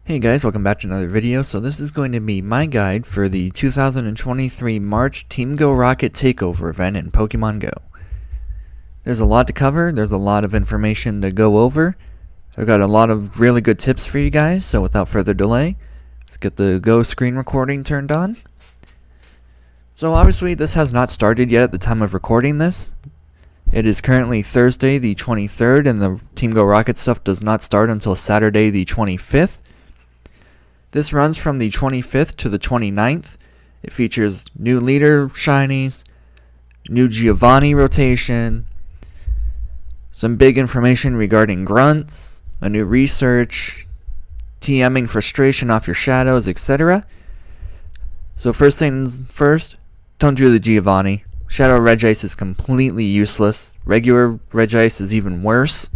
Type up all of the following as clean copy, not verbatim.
Hey guys, welcome back to another video. So this is going to be my guide for the 2023 March Team Rocket Takeover event in Pokemon Go. There's a lot to cover, there's a lot of information to go over. I've got a lot of really good tips for you guys, so without further delay, let's get the Go screen recording turned on. So obviously this has not started yet at the time of recording this. It is currently Thursday the 23rd and the Team Go Rocket stuff does not start until Saturday the 25th. This runs from the 25th to the 29th. It features new leader shinies, new Giovanni rotation, some big information regarding grunts, a new research, TMing frustration off your shadows, etc. So first things first, don't do the Giovanni. Shadow Regice is completely useless. Regular Regice is even worse.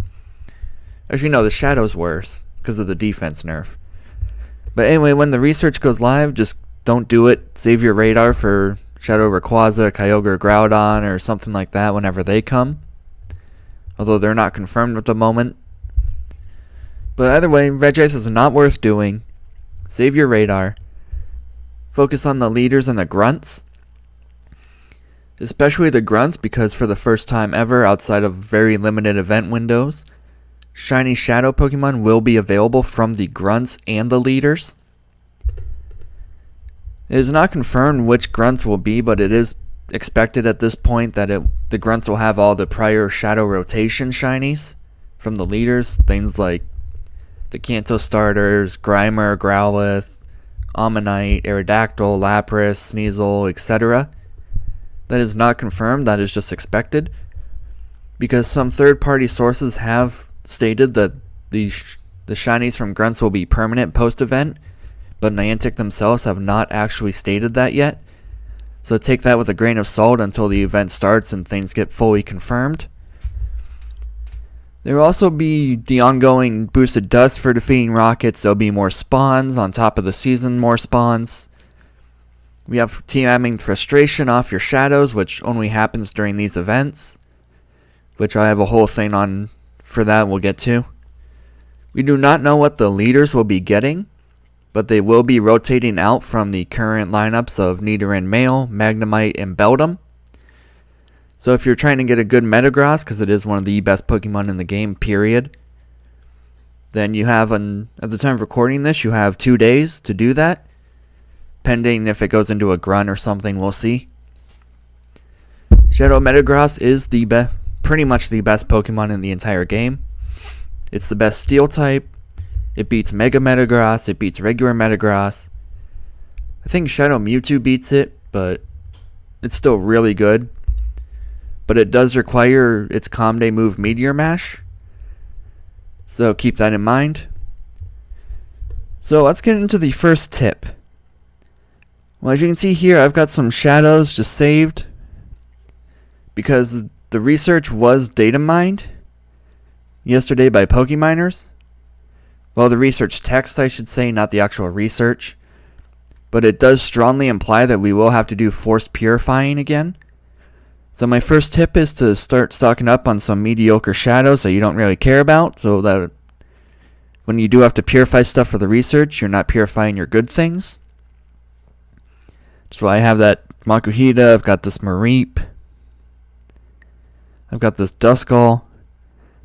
Actually no, the Shadow's worse because of the defense nerf. But anyway, when the research goes live, just don't do it. Save your radar for Shadow Rayquaza, Kyogre, Groudon, or something like that whenever they come. Although they're not confirmed at the moment. But either way, Regice is not worth doing. Save your radar. Focus on the leaders and the grunts. Especially the grunts, because for the first time ever, outside of very limited event windows, Shiny Shadow Pokemon will be available from the grunts and the leaders. It is not confirmed which grunts will be, but it is expected at this point that the grunts will have all the prior Shadow Rotation shinies from the leaders. Things like the Kanto starters, Grimer, Growlithe, Ammonite, Aerodactyl, Lapras, Sneasel, etc. That is not confirmed, that is just expected. Because some third-party sources have stated that the shinies from grunts will be permanent post-event, but Niantic themselves have not actually stated that yet. So take that with a grain of salt until the event starts and things get fully confirmed. There will also be the ongoing boosted dust for defeating rockets. There'll be more spawns on top of the season, more spawns. We have TMing frustration off your shadows, which only happens during these events, which I have a whole thing on for that we'll get to. We do not know what the leaders will be getting, but they will be rotating out from the current lineups of Nidoran Male, Magnemite, and Beldum. So if you're trying to get a good Metagross, because it is one of the best Pokemon in the game, period, then you have, at the time of recording this, you have 2 days to do that. Pending if it goes into a grunt or something, we'll see. Shadow Metagross is pretty much the best Pokemon in the entire game. It's the best Steel type. It beats Mega Metagross. It beats regular Metagross. I think Shadow Mewtwo beats it, but it's still really good. But it does require its Calm Day move Meteor Mash. So keep that in mind. So let's get into the first tip. Well, as you can see here, I've got some shadows just saved because the research was data mined yesterday by Pokeminers. Well, the research text, I should say, not the actual research. But it does strongly imply that we will have to do forced purifying again. So my first tip is to start stocking up on some mediocre shadows that you don't really care about, so that when you do have to purify stuff for the research, you're not purifying your good things. So I have that Makuhita, I've got this Mareep, I've got this Duskull.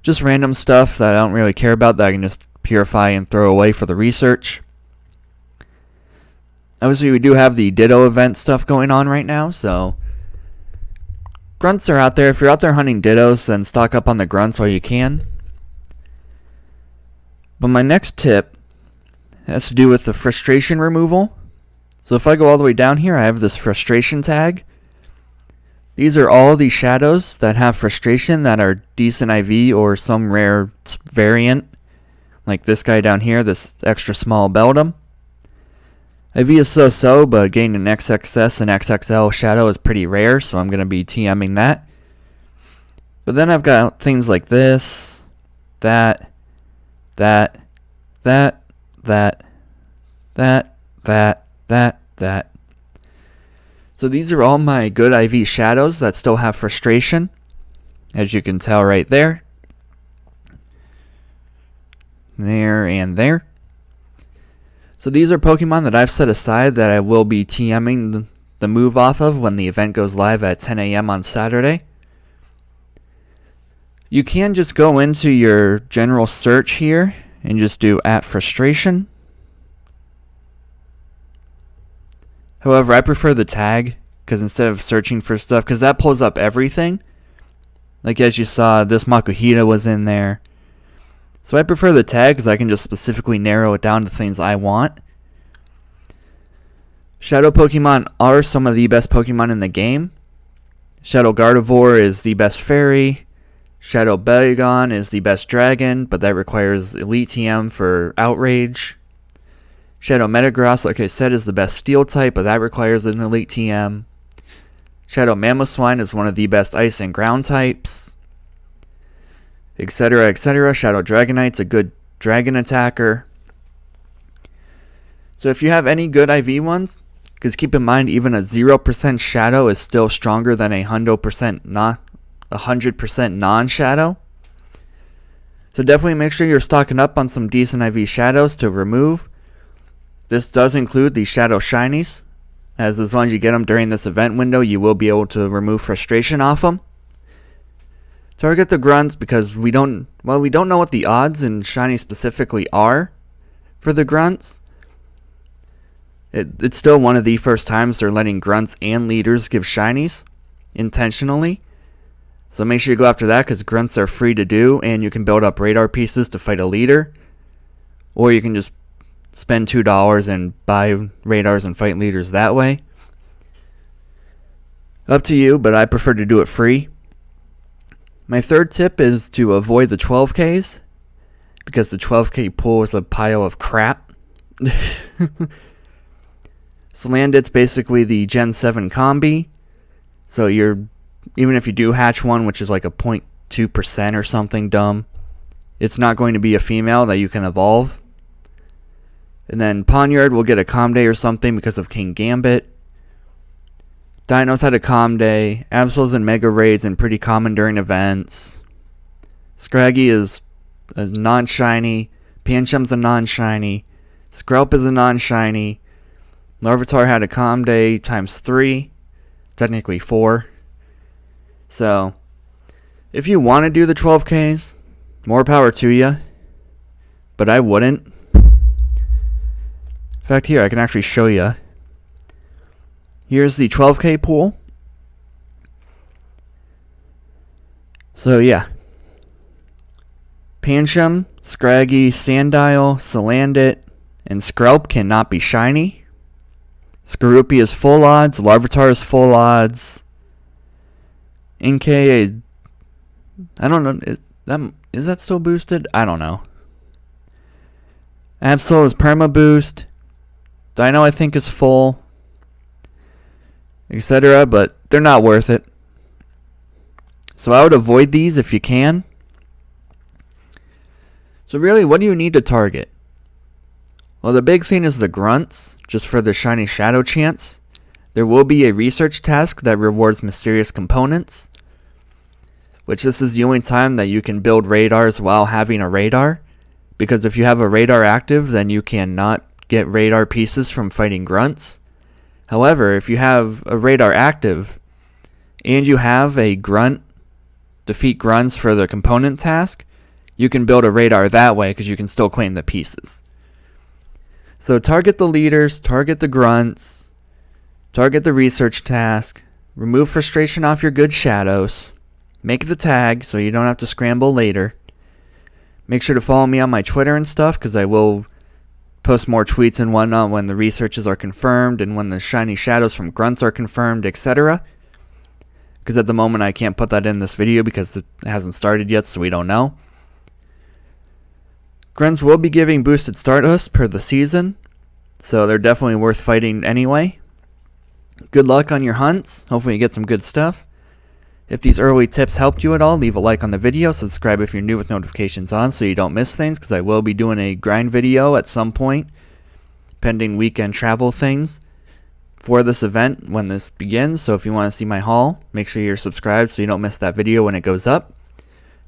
Just random stuff that I don't really care about that I can just purify and throw away for the research. Obviously we do have the Ditto event stuff going on right now, so grunts are out there. If you're out there hunting Dittos, then stock up on the grunts while you can. But my next tip has to do with the frustration removal. So if I go all the way down here, I have this frustration tag. These are all the shadows that have frustration that are decent IV or some rare variant. Like this guy down here, this extra small Beldum. IV is so-so, but getting an XXS and XXL shadow is pretty rare, so I'm going to be TMing that. But then I've got things like this, that. So these are all my good IV shadows that still have frustration, as you can tell right there. There and there. So these are Pokemon that I've set aside that I will be TMing the move off of when the event goes live at 10 a.m. on Saturday. You can just go into your general search here and just do @frustration. However, I prefer the tag because instead of searching for stuff, because that pulls up everything. Like as you saw, this Makuhita was in there. So I prefer the tag because I can just specifically narrow it down to things I want. Shadow Pokemon are some of the best Pokemon in the game. Shadow Gardevoir is the best fairy. Shadow Bagon is the best dragon, but that requires Elite TM for Outrage. Shadow Metagross, like I said, is the best Steel type, but that requires an Elite TM. Shadow Mamoswine is one of the best Ice and Ground types. Etc, etc. Shadow Dragonite's a good dragon attacker. So if you have any good IV ones, because keep in mind, even a 0% Shadow is still stronger than a 100% non-Shadow. So definitely make sure you're stocking up on some decent IV Shadows to remove. This does include the Shadow Shinies, as long as you get them during this event window, you will be able to remove frustration off them. Target the Grunts because we don't know what the odds in Shiny specifically are for the Grunts. It's still one of the first times they're letting Grunts and Leaders give Shinies intentionally. So make sure you go after that because Grunts are free to do and you can build up radar pieces to fight a Leader. Or you can just spend $2 and buy radars and fight Leaders that way. Up to you, but I prefer to do it free. My third tip is to avoid the 12Ks because the 12K pool is a pile of crap. Salandit's basically the Gen 7 combi. So even if you do hatch one, which is like a 0.2% or something dumb, it's not going to be a female that you can evolve. And then Ponyard will get a Calm Day or something because of King Gambit. Dinos had a Calm Day. Absols and Mega Raids and pretty common during events. Scraggy is a non-shiny. Panchum's a non-shiny. Skrelp is a non-shiny. Larvitar had a Calm Day times 3. Technically 4. So, if you want to do the 12Ks, more power to you. But I wouldn't. In fact, here, I can actually show you. Here's the 12K pool. So, yeah. Pancham, Scraggy, Sandile, Salandit, and Skrelp cannot be shiny. Skorupi is full odds. Larvitar is full odds. Inkay, I don't know. Is that still boosted? I don't know. Absol is perma boost. Dino I think is full. Etc. But they're not worth it. So I would avoid these if you can. So really, what do you need to target? Well, the big thing is the Grunts, just for the shiny shadow chance. There will be a research task that rewards mysterious components, which this is the only time that you can build radars while having a radar, because if you have a radar active, then you cannot get radar pieces from fighting Grunts. However, if you have a radar active and you have a Grunt defeat Grunts for the component task, you can build a radar that way because you can still claim the pieces. So target the Leaders, target the Grunts, target the research task, remove frustration off your good shadows, make the tag so you don't have to scramble later. Make sure to follow me on my Twitter and stuff because I will post more tweets and whatnot when the researches are confirmed and when the shiny shadows from Grunts are confirmed, etc. Because at the moment I can't put that in this video because it hasn't started yet, so we don't know. Grunts will be giving boosted Stardust per the season, so they're definitely worth fighting anyway. Good luck on your hunts. Hopefully you get some good stuff. If these early tips helped you at all, leave a like on the video, subscribe if you're new with notifications on so you don't miss things, because I will be doing a grind video at some point, pending weekend travel things for this event when this begins. So if you want to see my haul, make sure you're subscribed so you don't miss that video when it goes up.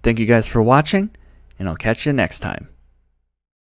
Thank you guys for watching, and I'll catch you next time.